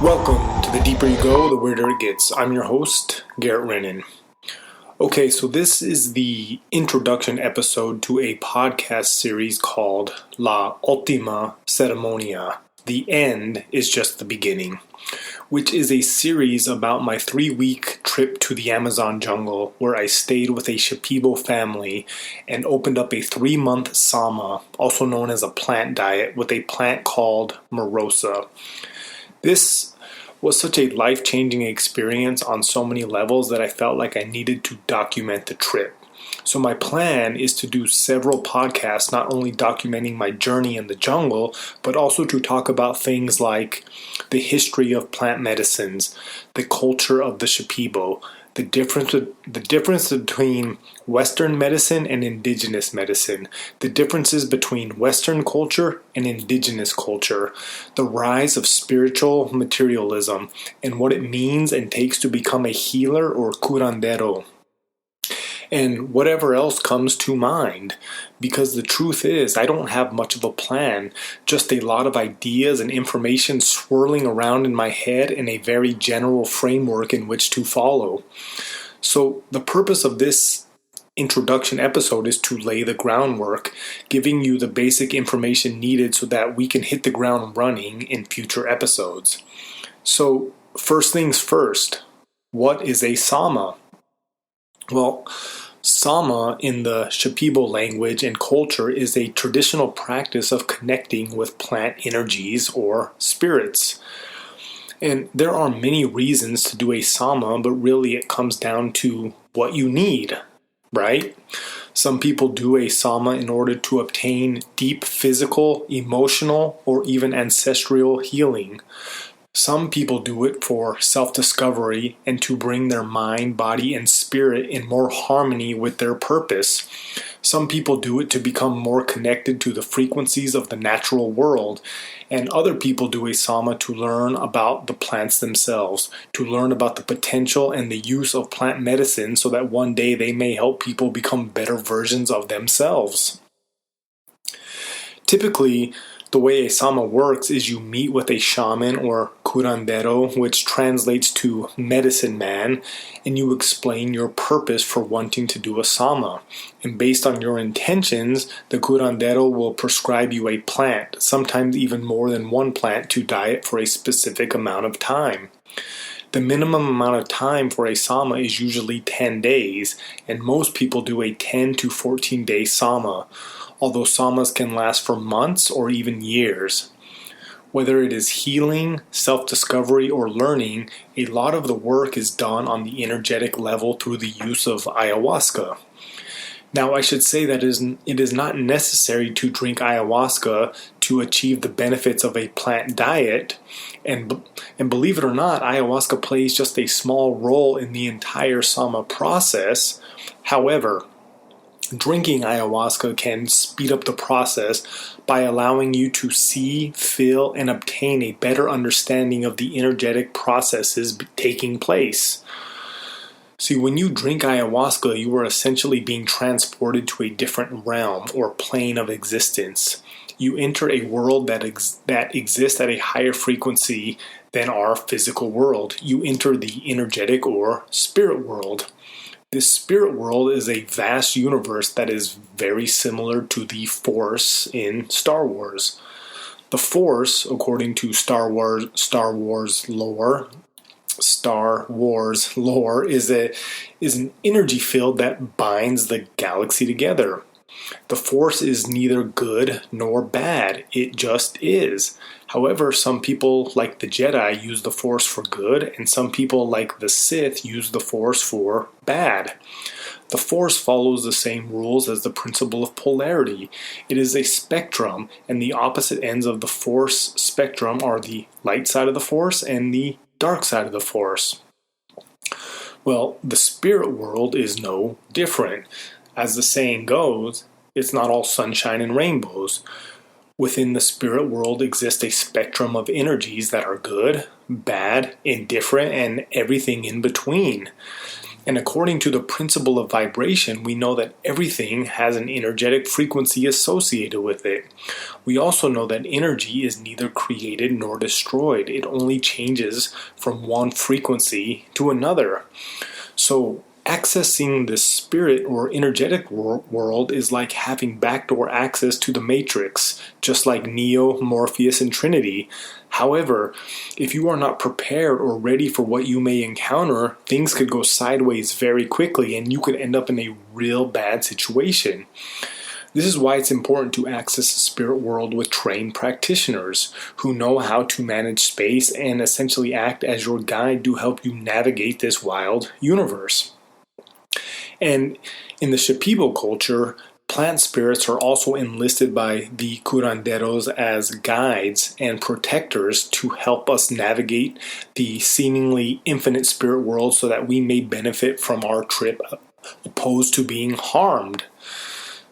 Welcome to The Deeper You Go, The Weirder It Gets. I'm your host, Garrett Rennan. Okay, so this is the introduction episode to a podcast series called La Última Ceremonia. The end is just the beginning, which is a series about my 3-week trip to the Amazon jungle where I stayed with a Shipibo family and opened up a 3-month sama, also known as a plant diet, with a plant called morosa. This was such a life-changing experience on so many levels that I felt like I needed to document the trip. So my plan is to do several podcasts, not only documenting my journey in the jungle, but also to talk about things like the history of plant medicines, the culture of the Shipibo, the difference between Western medicine and indigenous medicine, the differences between Western culture and indigenous culture, the rise of spiritual materialism, and what it means and takes to become a healer or curandero, and whatever else comes to mind. Because the truth is, I don't have much of a plan, just a lot of ideas and information swirling around in my head and a very general framework in which to follow. So the purpose of this introduction episode is to lay the groundwork, giving you the basic information needed so that we can hit the ground running in future episodes. So first things first, what is a sama? Well, sama in the Shipibo language and culture is a traditional practice of connecting with plant energies or spirits. And there are many reasons to do a sama, but really it comes down to what you need, right? Some people do a sama in order to obtain deep physical, emotional, or even ancestral healing. Some people do it for self-discovery and to bring their mind, body, and spirit in more harmony with their purpose. Some people do it to become more connected to the frequencies of the natural world. And other people do a sama to learn about the plants themselves, to learn about the potential and the use of plant medicine so that one day they may help people become better versions of themselves. Typically, the way a sama works is you meet with a shaman or curandero, which translates to medicine man, and you explain your purpose for wanting to do a sama. And based on your intentions, the curandero will prescribe you a plant, sometimes even more than one plant, to diet for a specific amount of time. The minimum amount of time for a sama is usually 10 days, and most people do a 10 to 14 day sama, although samas can last for months or even years. Whether it is healing, self-discovery, or learning, a lot of the work is done on the energetic level through the use of ayahuasca. Now, I should say that it is not necessary to drink ayahuasca to achieve the benefits of a plant diet, and believe it or not, ayahuasca plays just a small role in the entire sama process. However, drinking ayahuasca can speed up the process by allowing you to see, feel, and obtain a better understanding of the energetic processes taking place. See, when you drink ayahuasca, you are essentially being transported to a different realm or plane of existence. You enter a world that exists at a higher frequency than our physical world. You enter the energetic or spirit world. This spirit world is a vast universe that is very similar to the Force in Star Wars. The Force, according to Star Wars lore, is an energy field that binds the galaxy together. The Force is neither good nor bad, it just is. However, some people, like the Jedi, use the Force for good, and some people, like the Sith, use the Force for bad. The Force follows the same rules as the principle of polarity. It is a spectrum, and the opposite ends of the Force spectrum are the light side of the Force and the dark side of the Force. Well, the spirit world is no different. As the saying goes, it's not all sunshine and rainbows. Within the spirit world exists a spectrum of energies that are good, bad, indifferent, and everything in between. And according to the principle of vibration, we know that everything has an energetic frequency associated with it. We also know that energy is neither created nor destroyed. It only changes from one frequency to another. So accessing the spirit or energetic world is like having backdoor access to the Matrix, just like Neo, Morpheus, and Trinity. However, if you are not prepared or ready for what you may encounter, things could go sideways very quickly and you could end up in a real bad situation. This is why it's important to access the spirit world with trained practitioners who know how to manage space and essentially act as your guide to help you navigate this wild universe. And in the Shipibo culture, plant spirits are also enlisted by the curanderos as guides and protectors to help us navigate the seemingly infinite spirit world so that we may benefit from our trip opposed to being harmed.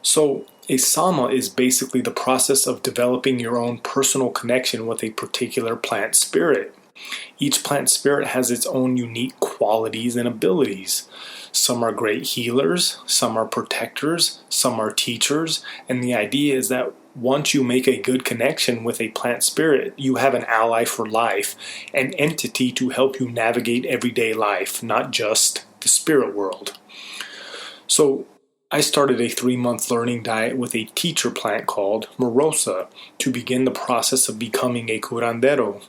So a sama is basically the process of developing your own personal connection with a particular plant spirit. Each plant spirit has its own unique qualities and abilities. Some are great healers, some are protectors, some are teachers, and the idea is that once you make a good connection with a plant spirit, you have an ally for life, an entity to help you navigate everyday life, not just the spirit world. So I started a 3-month learning diet with a teacher plant called Morosa to begin the process of becoming a curandero.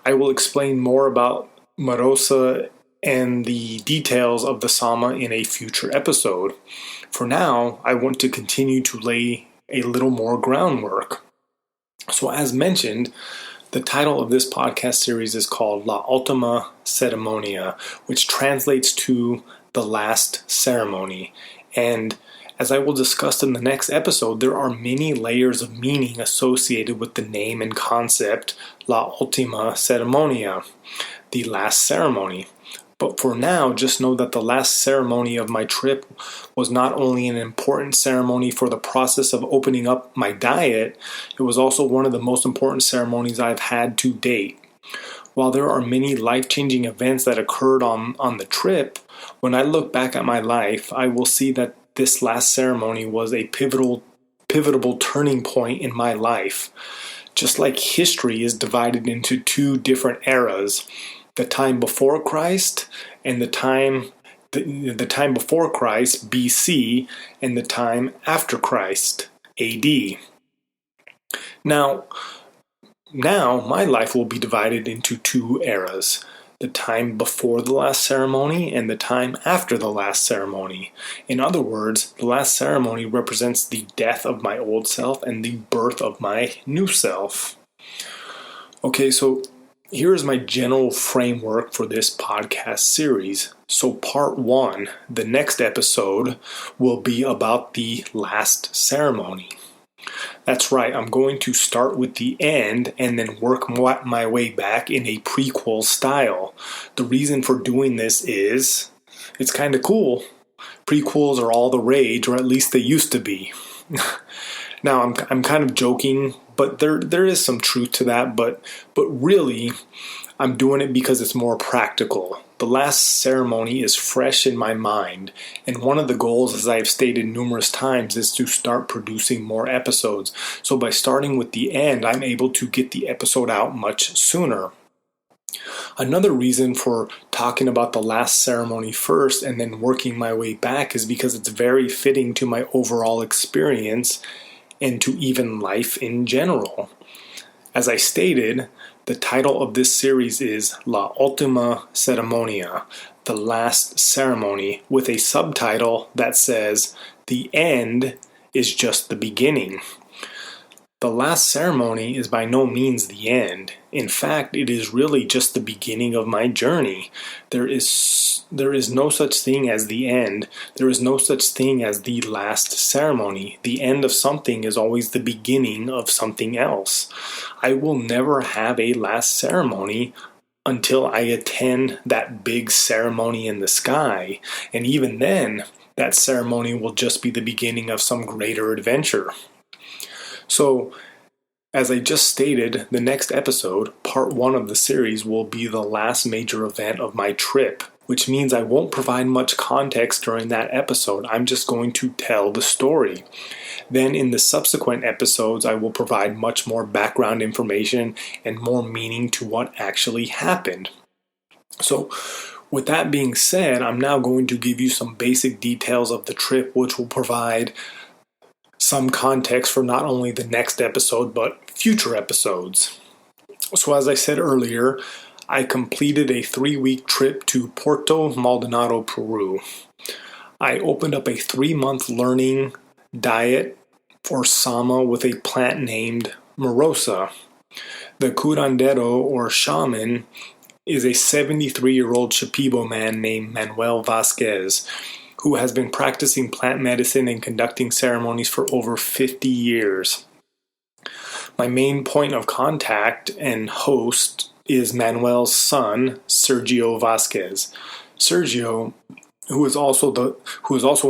I will explain more about Morosa and the details of the sama in a future episode. For now, I want to continue to lay a little more groundwork. So as mentioned, the title of this podcast series is called La Última Ceremonia, which translates to the last ceremony. And as I will discuss in the next episode, there are many layers of meaning associated with the name and concept La Última Ceremonia, the last ceremony. But for now, just know that the last ceremony of my trip was not only an important ceremony for the process of opening up my diet, it was also one of the most important ceremonies I've had to date. While there are many life-changing events that occurred on the trip, when I look back at my life, I will see that this last ceremony was a pivotal turning point in my life. Just like history is divided into 2 different eras, the time before Christ and the time before Christ, BC, and the time after Christ, AD. Now my life will be divided into 2 eras, the time before the last ceremony and the time after the last ceremony. In other words, the last ceremony represents the death of my old self and the birth of my new self. Okay, so here is my general framework for this podcast series. So part 1, the next episode, will be about the last ceremony. That's right, I'm going to start with the end and then work my way back in a prequel style. The reason for doing this is, it's kind of cool. Prequels are all the rage, or at least they used to be. Now, I'm kind of joking, but there is some truth to that, but really, I'm doing it because it's more practical. The last ceremony is fresh in my mind, and one of the goals, as I've stated numerous times, is to start producing more episodes. So by starting with the end, I'm able to get the episode out much sooner. Another reason for talking about the last ceremony first and then working my way back is because it's very fitting to my overall experience and to even life in general. As I stated, the title of this series is La Última Ceremonia, the last ceremony, with a subtitle that says, The end is just the beginning. The last ceremony is by no means the end. In fact, it is really just the beginning of my journey. There is no such thing as the end. There is no such thing as the last ceremony. The end of something is always the beginning of something else. I will never have a last ceremony until I attend that big ceremony in the sky. And even then, that ceremony will just be the beginning of some greater adventure. So, as I just stated, the next episode, part 1 of the series, will be the last major event of my trip, which means I won't provide much context during that episode. I'm just going to tell the story. Then in the subsequent episodes, I will provide much more background information and more meaning to what actually happened. So, with that being said, I'm now going to give you some basic details of the trip, which will provide some context for not only the next episode, but future episodes. So as I said earlier, I completed a 3-week trip to Puerto Maldonado, Peru. I opened up a 3-month learning diet or sama with a plant named morosa. The curandero or shaman is a 73-year-old Shipibo man named Manuel Vasquez, who has been practicing plant medicine and conducting ceremonies for over 50 years. My main point of contact and host is Manuel's son, Sergio Vasquez. Sergio, who is also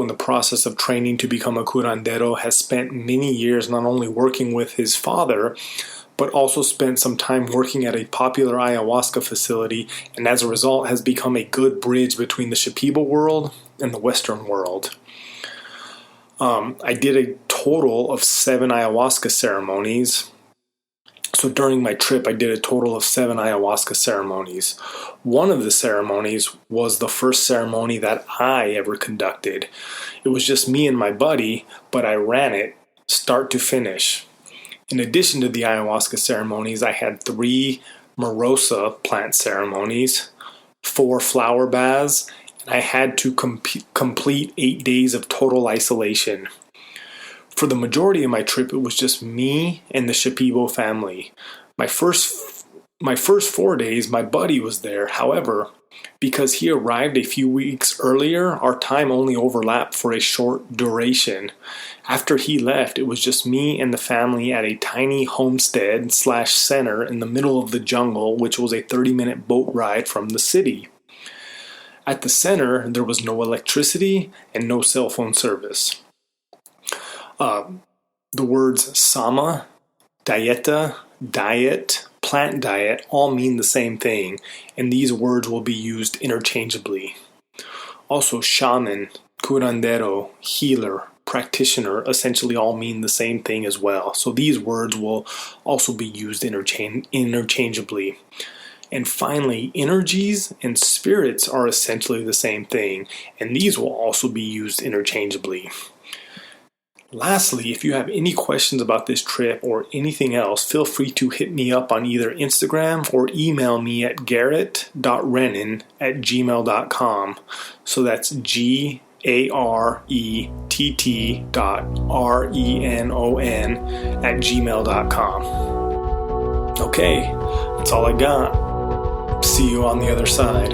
in the process of training to become a curandero, has spent many years not only working with his father, but also spent some time working at a popular ayahuasca facility, and as a result has become a good bridge between the Shipibo world and the Western world. I did a total of 7 ayahuasca ceremonies. So during my trip, I did a total of 7 ayahuasca ceremonies. One of the ceremonies was the first ceremony that I ever conducted. It was just me and my buddy, but I ran it start to finish. In addition to the ayahuasca ceremonies, I had 3 morosa plant ceremonies, 4 flower baths, and I had to complete 8 days of total isolation. For the majority of my trip, it was just me and the Shipibo family. My first 4 days, my buddy was there. However, because he arrived a few weeks earlier, our time only overlapped for a short duration. After he left, it was just me and the family at a tiny homestead/center in the middle of the jungle, which was a 30-minute boat ride from the city. At the center, there was no electricity and no cell phone service. The words sama, dieta, diet, plant diet all mean the same thing, and these words will be used interchangeably. Also, shaman, curandero, healer, practitioner essentially all mean the same thing as well. So these words will also be used interchangeably. And finally, energies and spirits are essentially the same thing, and these will also be used interchangeably. Lastly, if you have any questions about this trip or anything else, feel free to hit me up on either Instagram or email me at garrett.rennen@gmail.com. So that's GARETTRENON@gmail.com. Okay, that's all I got. See you on the other side.